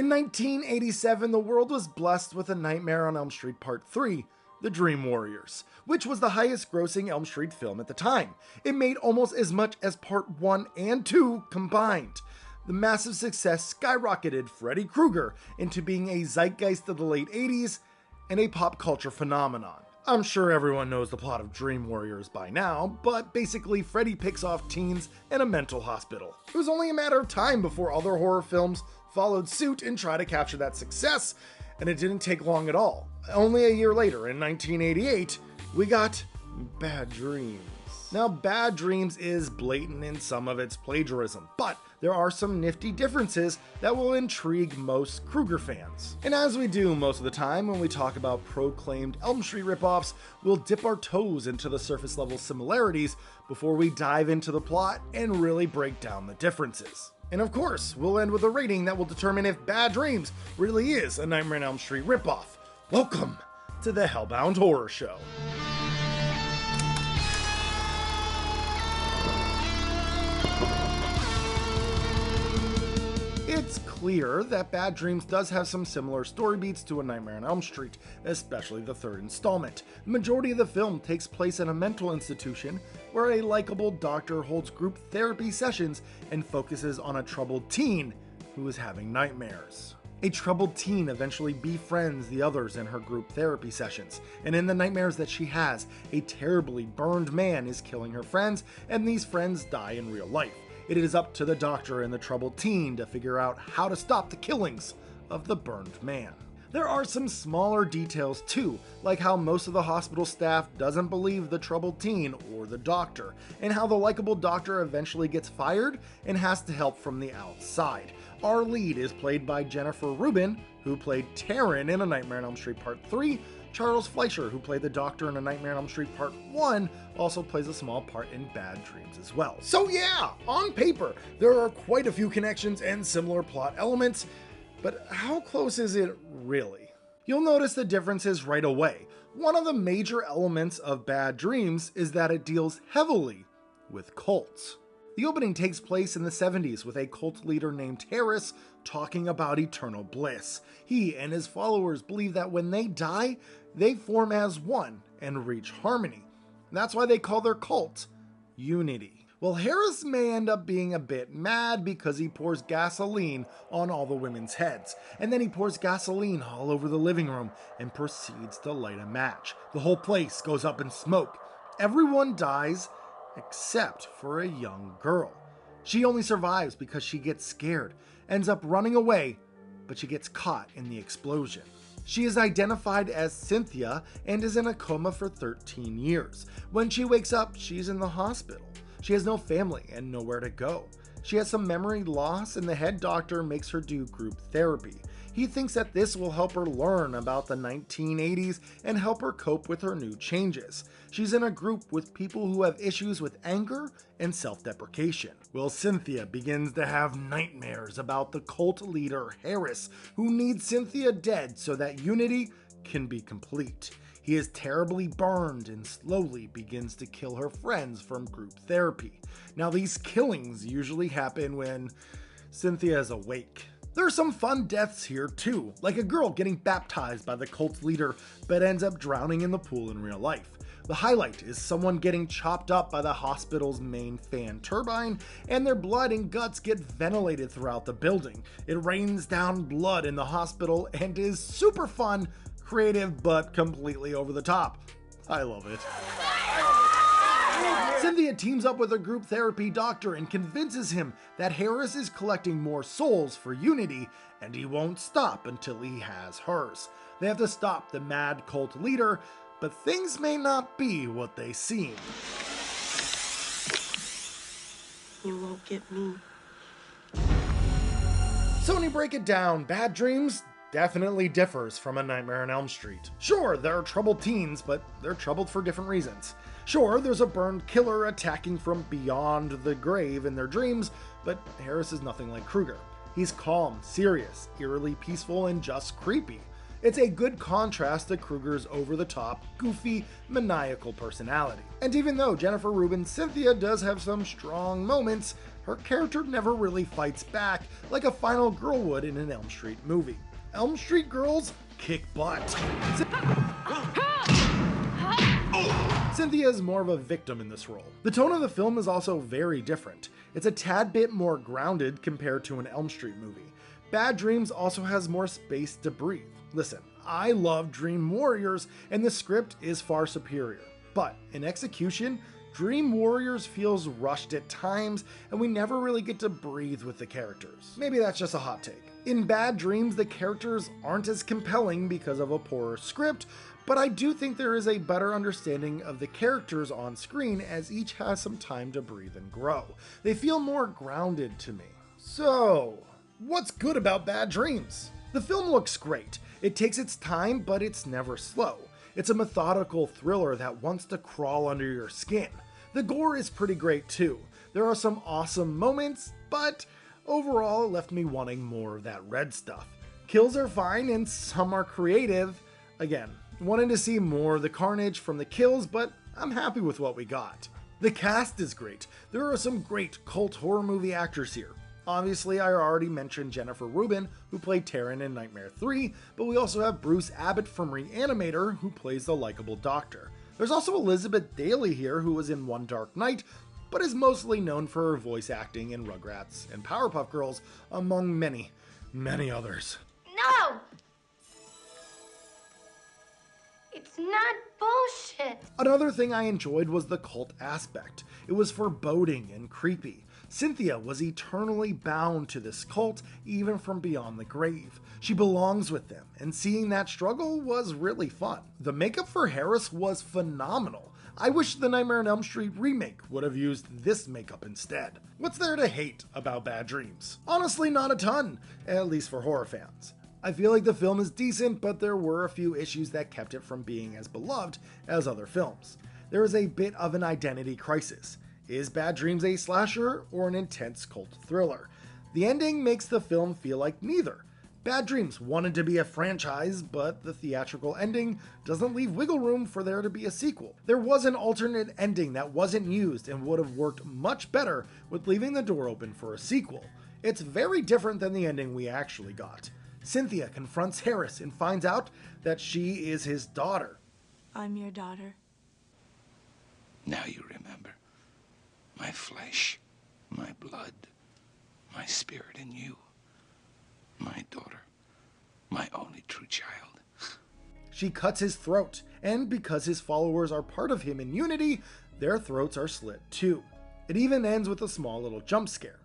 In 1987, the world was blessed with A Nightmare on Elm Street Part 3, The Dream Warriors, which was the highest grossing Elm Street film at the time. It made almost as much as Part 1 and 2 combined. The massive success skyrocketed Freddy Krueger into being a zeitgeist of the late 80s and a pop culture phenomenon. I'm sure everyone knows the plot of Dream Warriors by now, but basically Freddy picks off teens in a mental hospital. It was only a matter of time before other horror films followed suit and tried to capture that success, and it didn't take long at all. Only a year later, in 1988, we got Bad Dreams. Now, Bad Dreams is blatant in some of its plagiarism, but there are some nifty differences that will intrigue most Krueger fans. And as we do most of the time when we talk about proclaimed Elm Street ripoffs, we'll dip our toes into the surface level similarities before we dive into the plot and really break down the differences. And of course, we'll end with a rating that will determine if Bad Dreams really is a Nightmare on Elm Street ripoff. Welcome to the Hellbound Horror Show. It's clear that Bad Dreams does have some similar story beats to A Nightmare on Elm Street, especially the third installment. The majority of the film takes place in a mental institution where a likable doctor holds group therapy sessions and focuses on a troubled teen who is having nightmares. A troubled teen eventually befriends the others in her group therapy sessions, and in the nightmares that she has, a terribly burned man is killing her friends, and these friends die in real life. It is up to the doctor and the troubled teen to figure out how to stop the killings of the burned man. There are some smaller details too, like how most of the hospital staff doesn't believe the troubled teen or the doctor, and how the likable doctor eventually gets fired and has to help from the outside. Our lead is played by Jennifer Rubin, who played Taryn in A Nightmare on Elm Street Part 3. Charles Fleischer, who played the Doctor in A Nightmare on Elm Street Part 1, also plays a small part in Bad Dreams as well. So yeah, on paper, there are quite a few connections and similar plot elements, but how close is it really? You'll notice the differences right away. One of the major elements of Bad Dreams is that it deals heavily with cults. The opening takes place in the 70s with a cult leader named Harris talking about eternal bliss. He and his followers believe that when they die, they form as one and reach harmony. That's why they call their cult Unity. Well, Harris may end up being a bit mad because he pours gasoline on all the women's heads, and then he pours gasoline all over the living room and proceeds to light a match. The whole place goes up in smoke. Everyone dies except for a young girl. She only survives because she gets scared, ends up running away, but she gets caught in the explosion. She is identified as Cynthia and is in a coma for 13 years. When she wakes up, she's in the hospital. She has no family and nowhere to go. She has some memory loss and the head doctor makes her do group therapy. He thinks that this will help her learn about the 1980s and help her cope with her new changes. She's in a group with people who have issues with anger and self-deprecation. Well, Cynthia begins to have nightmares about the cult leader Harris, who needs Cynthia dead so that Unity can be complete. He is terribly burned and slowly begins to kill her friends from group therapy. Now, these killings usually happen when Cynthia is awake. There are some fun deaths here too, like a girl getting baptized by the cult leader but ends up drowning in the pool in real life. The highlight is someone getting chopped up by the hospital's main fan turbine, and their blood and guts get ventilated throughout the building. It rains down blood in the hospital and is super fun, creative, but completely over the top. I love it. Cynthia teams up with a group therapy doctor and convinces him that Harris is collecting more souls for Unity and he won't stop until he has hers. They have to stop the mad cult leader, but things may not be what they seem. You won't get me. So when you break it down, Bad Dreams definitely differs from A Nightmare on Elm Street. Sure, there are troubled teens, but they're troubled for different reasons. Sure, there's a burned killer attacking from beyond the grave in their dreams, but Harris is nothing like Krueger. He's calm, serious, eerily peaceful, and just creepy. It's a good contrast to Krueger's over-the-top, goofy, maniacal personality. And even though Jennifer Rubin's Cynthia does have some strong moments, her character never really fights back like a final girl would in an Elm Street movie. Elm Street girls kick butt. Cynthia is more of a victim in this role. The tone of the film is also very different. It's a tad bit more grounded compared to an Elm Street movie. Bad Dreams also has more space to breathe. Listen, I love Dream Warriors, and the script is far superior. But in execution, Dream Warriors feels rushed at times, and we never really get to breathe with the characters. Maybe that's just a hot take. In Bad Dreams, the characters aren't as compelling because of a poorer script, but I do think there is a better understanding of the characters on screen as each has some time to breathe and grow. They feel more grounded to me. So, what's good about Bad Dreams? The film looks great. It takes its time, but it's never slow. It's a methodical thriller that wants to crawl under your skin. The gore is pretty great too. There are some awesome moments, but overall it left me wanting more of that red stuff. Kills are fine and some are creative. Again, wanted to see more of the carnage from the kills, but I'm happy with what we got. The cast is great. There are some great cult horror movie actors here. Obviously, I already mentioned Jennifer Rubin, who played Taryn in Nightmare 3, but we also have Bruce Abbott from Reanimator, who plays the likable doctor. There's also Elizabeth Daily here, who was in One Dark Night, but is mostly known for her voice acting in Rugrats and Powerpuff Girls, among many, many others. No! It's not bullshit. Another thing I enjoyed was the cult aspect. It was foreboding and creepy. Cynthia was eternally bound to this cult, even from beyond the grave. She belongs with them, and seeing that struggle was really fun. The makeup for Harris was phenomenal. I wish the Nightmare on Elm Street remake would have used this makeup instead. What's there to hate about Bad Dreams? Honestly, not a ton, at least for horror fans. I feel like the film is decent, but there were a few issues that kept it from being as beloved as other films. There is a bit of an identity crisis. Is Bad Dreams a slasher or an intense cult thriller? The ending makes the film feel like neither. Bad Dreams wanted to be a franchise, but the theatrical ending doesn't leave wiggle room for there to be a sequel. There was an alternate ending that wasn't used and would have worked much better with leaving the door open for a sequel. It's very different than the ending we actually got. Cynthia confronts Harris and finds out that she is his daughter. I'm your daughter. Now you remember. My flesh, my blood, my spirit in you. My daughter, my only true child. She cuts his throat, and because his followers are part of him in Unity, their throats are slit too. It even ends with a small little jump scare.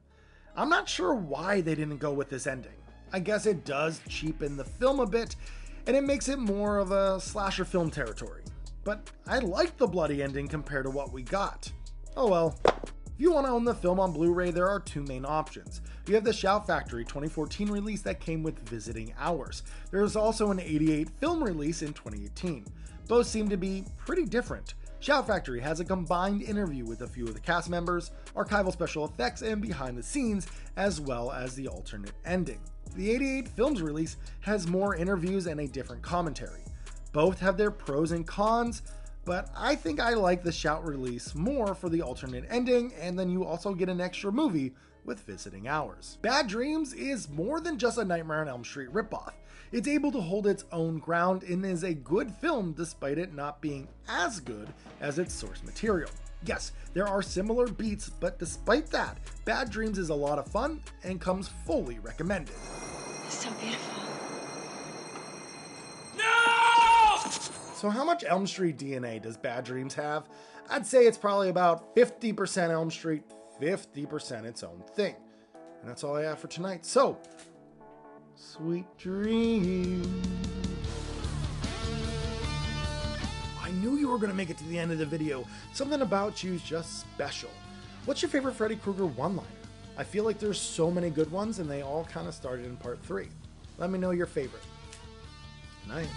I'm not sure why they didn't go with this ending. I guess it does cheapen the film a bit, and it makes it more of a slasher film territory. But I like the bloody ending compared to what we got. Oh well. If you want to own the film on Blu-ray, there are two main options. You have the Shout Factory 2014 release that came with visiting hours. There is also an 88 film release in 2018. Both seem to be pretty different. Shout Factory has a combined interview with a few of the cast members, archival special effects, and behind the scenes, as well as the alternate ending. The 88 films release has more interviews and a different commentary. Both have their pros and cons, but I think I like the Shout release more for the alternate ending, and then you also get an extra movie with visiting hours. Bad Dreams is more than just a Nightmare on Elm Street ripoff. It's able to hold its own ground and is a good film despite it not being as good as its source material. Yes, there are similar beats, but despite that, Bad Dreams is a lot of fun and comes fully recommended. So beautiful. So how much Elm Street DNA does Bad Dreams have? I'd say it's probably about 50% Elm Street, 50% its own thing. And that's all I have for tonight. So, sweet dreams. I knew you were going to make it to the end of the video. Something about you's just special. What's your favorite Freddy Krueger one-liner? I feel like there's so many good ones and they all kind of started in part 3. Let me know your favorite. Good night.